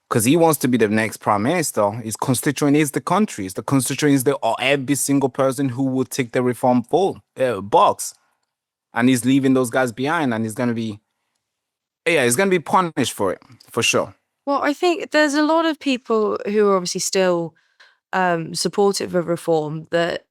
because he wants to be the next prime minister. His constituent is the country. The constituent is every single person who will take the reform box, and he's leaving those guys behind. And he's gonna be punished for it, for sure. Well, I think there's a lot of people who are obviously still supportive of reform that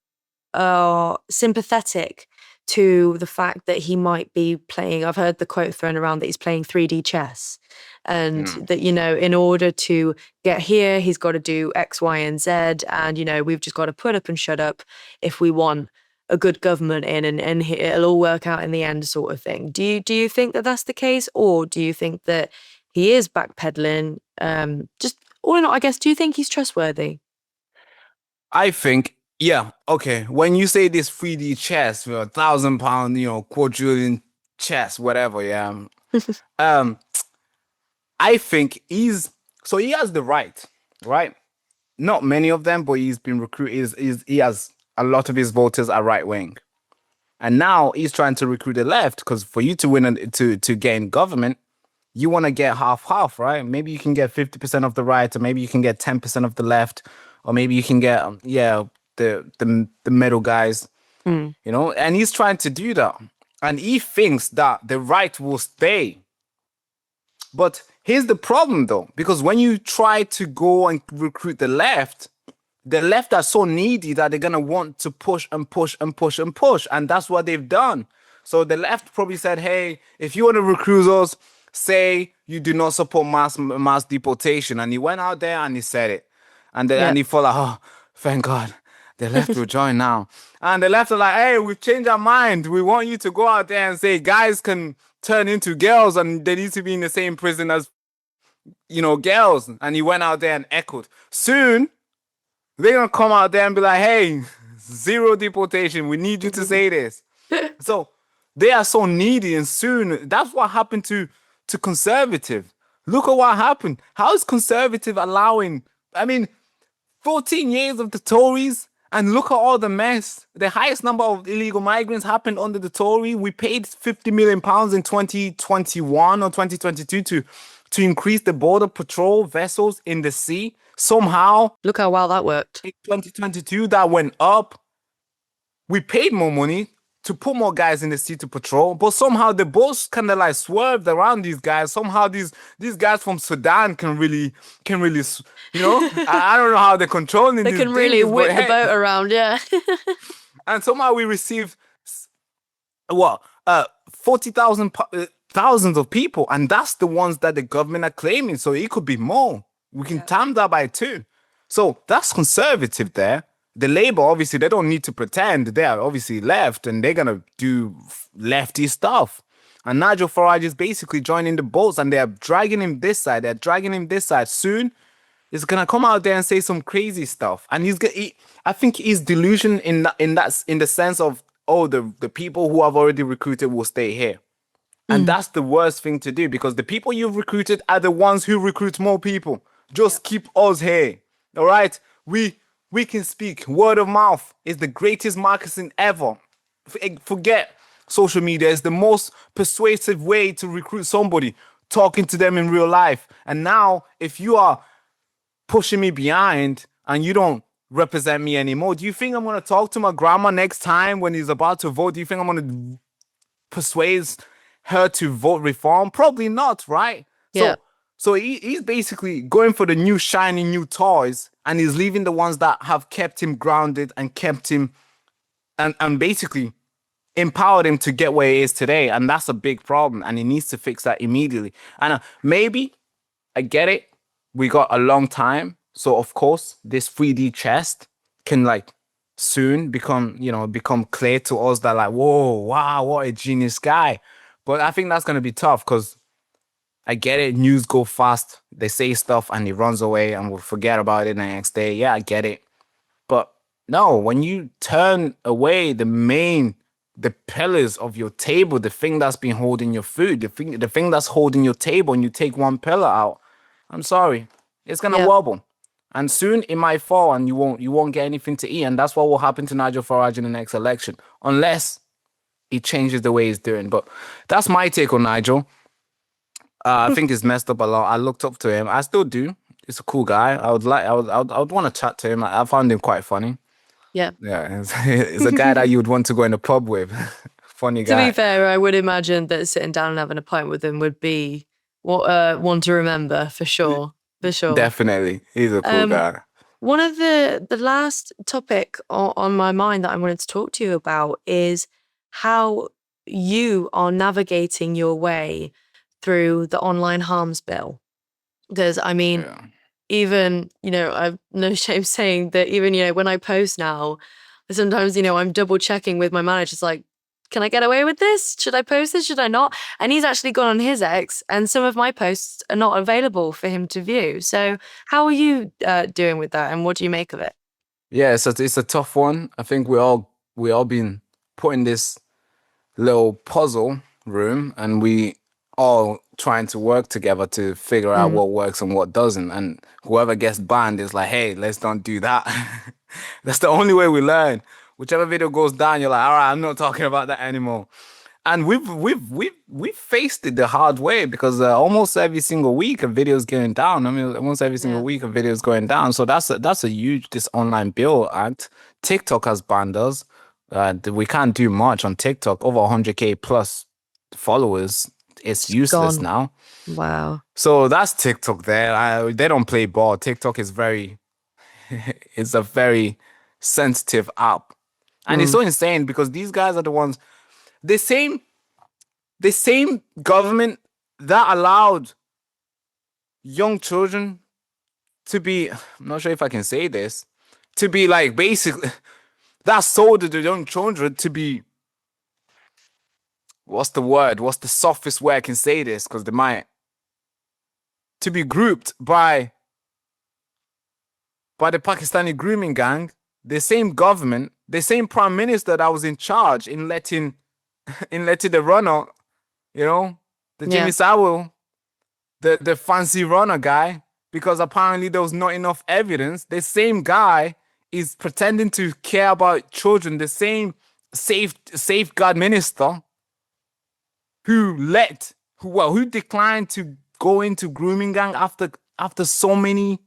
are sympathetic to the fact that he might be playing, I've heard the quote thrown around that he's playing 3D chess, and that, in order to get here, he's got to do X, Y, and Z. And, we've just got to put up and shut up if we want a good government in, and it'll all work out in the end, sort of thing. Do you think that that's the case? Or do you think that he is backpedaling? Just all in all, I guess, do you think he's trustworthy? I think, yeah, okay. When you say this 3D chess, £1,000, quadrillion chess, whatever, yeah. I think he has the right? not many of them, but he's been recruited. He has a lot of his voters are right wing, and now he's trying to recruit the left because for you to win to get in government, you want to get half, right? Maybe you can get 50% of the right, or maybe you can get 10% of the left, or maybe you can get the middle guys, you know. And he's trying to do that, and he thinks that the right will stay. But here's the problem, though, because when you try to go and recruit the left are so needy that they're gonna want to push and push and push and push, and that's what they've done. So the left probably said, "Hey, if you want to recruit us, say you do not support mass deportation." And he went out there and he said it, and then and he felt like, "Oh, thank God, the left will join now." And the left are like, "Hey, we've changed our mind. We want you to go out there and say guys can turn into girls, and they need to be in the same prison as, you know, girls." And he went out there and echoed. Soon, they're gonna come out there and be like, "Hey, zero deportation. We need you to say this." So they are so needy, and soon that's what happened to conservative. Look at what happened. How is conservative allowing? I mean, 14 years of the Tories, and look at all the mess. The highest number of illegal migrants happened under the Tory. We paid £50 million in 2021 or 2022 to increase the border patrol vessels in the sea. Somehow, Look how well that worked. in 2022, that went up. We paid more money to put more guys in the sea to patrol, but somehow the boats kind of like swerved around these guys. Somehow these guys from Sudan can really, you know, I don't know how they're controlling. They these can really things, but whip the hey. boat around, yeah. And somehow we received 40,000 thousands of people, and that's the ones that the government are claiming. So it could be more. We can time that by 2. So that's conservative there. The Labour, obviously, they don't need to pretend. They are obviously left, and they're gonna do lefty stuff. And Nigel Farage is basically joining the boats, and they are dragging him this side. They're dragging him this side. Soon, he's gonna come out there and say some crazy stuff. And I think his delusion in the sense of, oh, the people who have already recruited will stay here. And that's the worst thing to do, because the people you've recruited are the ones who recruit more people. Just keep us here. All right? We can speak. Word of mouth is the greatest marketing ever. Forget social media. It's the most persuasive way to recruit somebody, talking to them in real life. And now, if you are pushing me behind and you don't represent me anymore, do you think I'm going to talk to my grandma next time when he's about to vote? Do you think I'm going to persuade her to vote reform? Probably not, right? Yeah. So he's basically going for the new shiny new toys, and he's leaving the ones that have kept him grounded and kept him and basically empowered him to get where he is today. And that's a big problem, and he needs to fix that immediately. And maybe, I get it, we got a long time. So of course, this 3D chest can like soon become clear to us that like, whoa, wow, what a genius guy. But I think that's going to be tough, because I get it. News go fast. They say stuff and he runs away and we'll forget about it the next day. Yeah, I get it. But no, when you turn away the pillars of your table, the thing that's been holding your food, the thing that's holding your table, and you take one pillar out, I'm sorry, it's gonna wobble. And soon it might fall, and you won't get anything to eat. And that's what will happen to Nigel Farage in the next election, unless he changes the way he's doing. But that's my take on Nigel. I think he's messed up a lot. I looked up to him. I still do. He's a cool guy. I would want to chat to him. I found him quite funny. Yeah. Yeah, he's a guy that you would want to go in a pub with. Funny guy. To be fair, I would imagine that sitting down and having a pint with him would be one to remember for sure. For sure. Definitely. He's a cool guy. One of the last topic on my mind that I wanted to talk to you about is how you are navigating your way through the online harms bill. Because I mean, even, I've no shame saying that even, when I post now, sometimes, I'm double checking with my manager. It's like, can I get away with this? Should I post this? Should I not? And he's actually gone on his X, and some of my posts are not available for him to view. So how are you doing with that, and what do you make of it? Yeah, it's a tough one. I think we all been put in this little puzzle room, and we all trying to work together to figure out what works and what doesn't. And whoever gets banned is like, hey, let's don't do that. That's the only way we learn. Whichever video goes down, you're like, all right, I'm not talking about that anymore. And we've faced it the hard way because almost every single week a video is going down. I mean, almost every single week a video is going down. So that's a huge this online bill act. TikTok has banned us. We can't do much on TikTok. Over 100K plus followers. It's useless Gone. now. Wow. So that's TikTok there. They don't play ball. TikTok is it's a very sensitive app. And it's so insane because these guys are the ones, the same government that allowed young children to be, I'm not sure if I can say this, to be like basically, that sold the young children to be, what's the word? What's the softest way I can say this? Because they might, to be grouped by the Pakistani grooming gang, the same government, the same prime minister that was in charge in letting the runner, you know, the Jimmy Savile, the fancy runner guy, because apparently there was not enough evidence. The same guy is pretending to care about children. The same safeguard minister who declined to go into grooming gang after so many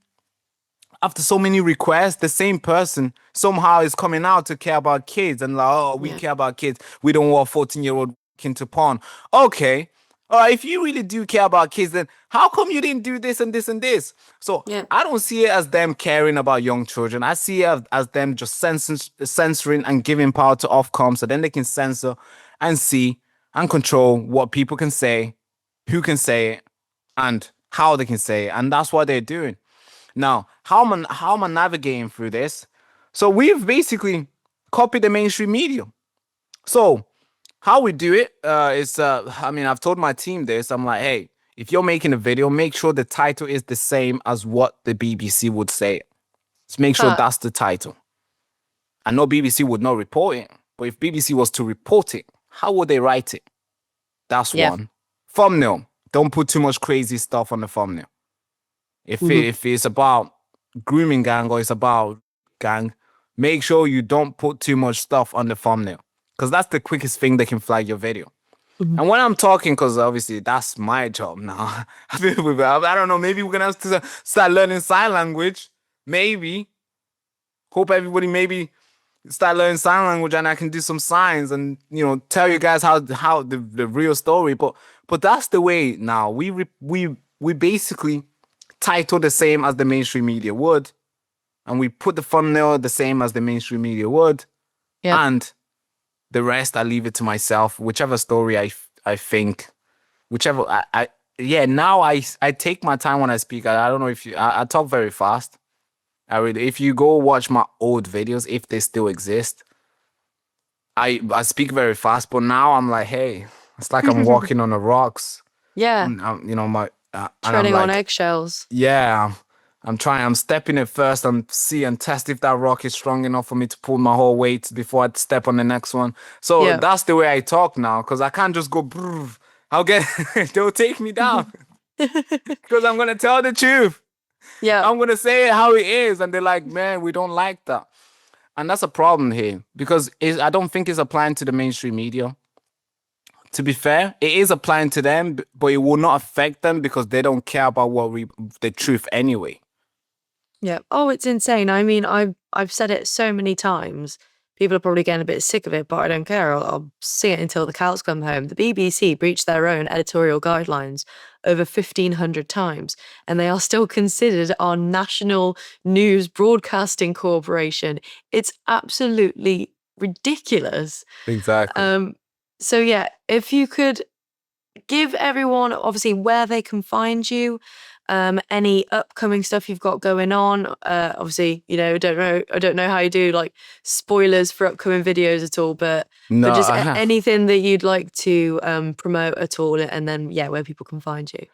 requests. The same person somehow is coming out to care about kids and like, oh, we care about kids. We don't want 14-year-old into porn. Okay. All right, if you really do care about kids, then how come you didn't do this and this and this? So I don't see it as them caring about young children. I see it as them just censoring and giving power to Ofcom so then they can censor and see and control what people can say, who can say it, and how they can say it. And that's what they're doing. Now, how am I navigating through this? So we've basically copied the mainstream media. So how we do it is, I mean, I've told my team this. I'm like, hey, if you're making a video, make sure the title is the same as what the BBC would say. Just make sure that's the title. I know BBC would not report it, but if BBC was to report it, how would they write it? That's one. Thumbnail. Don't put too much crazy stuff on the thumbnail. If it's about grooming gang or it's about gang, make sure you don't put too much stuff on the thumbnail. Because that's the quickest thing that can flag your video. And when I'm talking, because obviously that's my job now. I don't know, maybe we're going to have to start learning sign language. Maybe. Hope everybody maybe start learning sign language and I can do some signs and, you know, tell you guys how the real story. But that's the way now. We basically title the same as the mainstream media would. And we put the thumbnail the same as the mainstream media would. And the rest, I leave it to myself. Whichever story I think, whichever, now I take my time when I speak. I don't know if I talk very fast. If you go watch my old videos, if they still exist, I speak very fast. But now I'm like, hey, it's like I'm walking on the rocks. Yeah. You know, treading on eggshells. Yeah. I'm stepping it first and test if that rock is strong enough for me to pull my whole weight before I step on the next one. So that's the way I talk now, because I can't just go, brrr. They'll take me down. Because I'm going to tell the truth. Yeah. I'm going to say it how it is. And they're like, man, we don't like that. And that's a problem here, because I don't think it's applying to the mainstream media. To be fair, it is applying to them, but it will not affect them because they don't care about the truth anyway. Yeah. Oh, it's insane. I mean, I've said it so many times. People are probably getting a bit sick of it, but I don't care. I'll see it until the cows come home. The BBC breached their own editorial guidelines over 1,500 times, and they are still considered our national news broadcasting corporation. It's absolutely ridiculous. Exactly. So yeah, if you could give everyone obviously where they can find you, any upcoming stuff you've got going on. Obviously, you know, I don't know how you do like spoilers for upcoming videos at all, but just anything that you'd like to promote at all, and then where people can find you.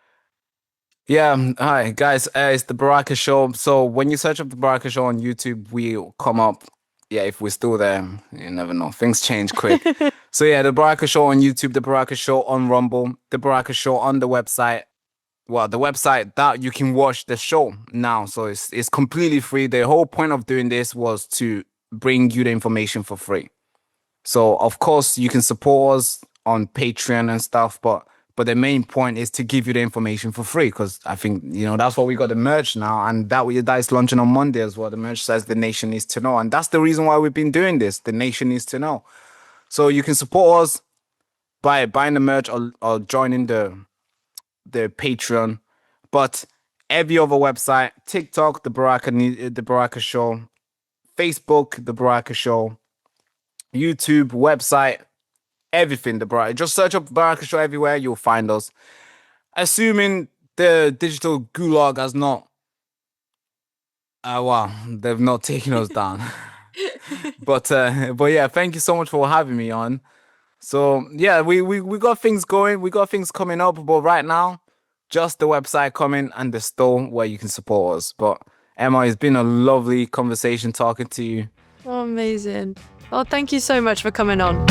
Yeah, hi guys, it's the Baraka Show. So when you search up the Baraka Show on YouTube, we'll come up. Yeah, if we're still there, you never know. Things change quick. So yeah, the Baraka Show on YouTube, the Baraka Show on Rumble, the Baraka Show on the website. Well, the website that you can watch the show now. So it's completely free. The whole point of doing this was to bring you the information for free. So of course you can support us on Patreon and stuff, but the main point is to give you the information for free, because I think, you know, that's why we got the merch now, and that is launching on Monday as well. The merch says the nation needs to know, and that's the reason why we've been doing this. The nation needs to know. So you can support us by buying the merch or joining the Patreon. But every other website, TikTok, the Baraka Show, Facebook, the Baraka Show, YouTube, website, everything, the Baraka. Just search up Baraka Show everywhere, you'll find us. Assuming the digital gulag has not, they've not taken us down. But yeah, thank you so much for having me on. So yeah, we got things going, we got things coming up, but right now, just the website coming and the store where you can support us. But Emma, it's been a lovely conversation talking to you. Oh, amazing. Oh, thank you so much for coming on.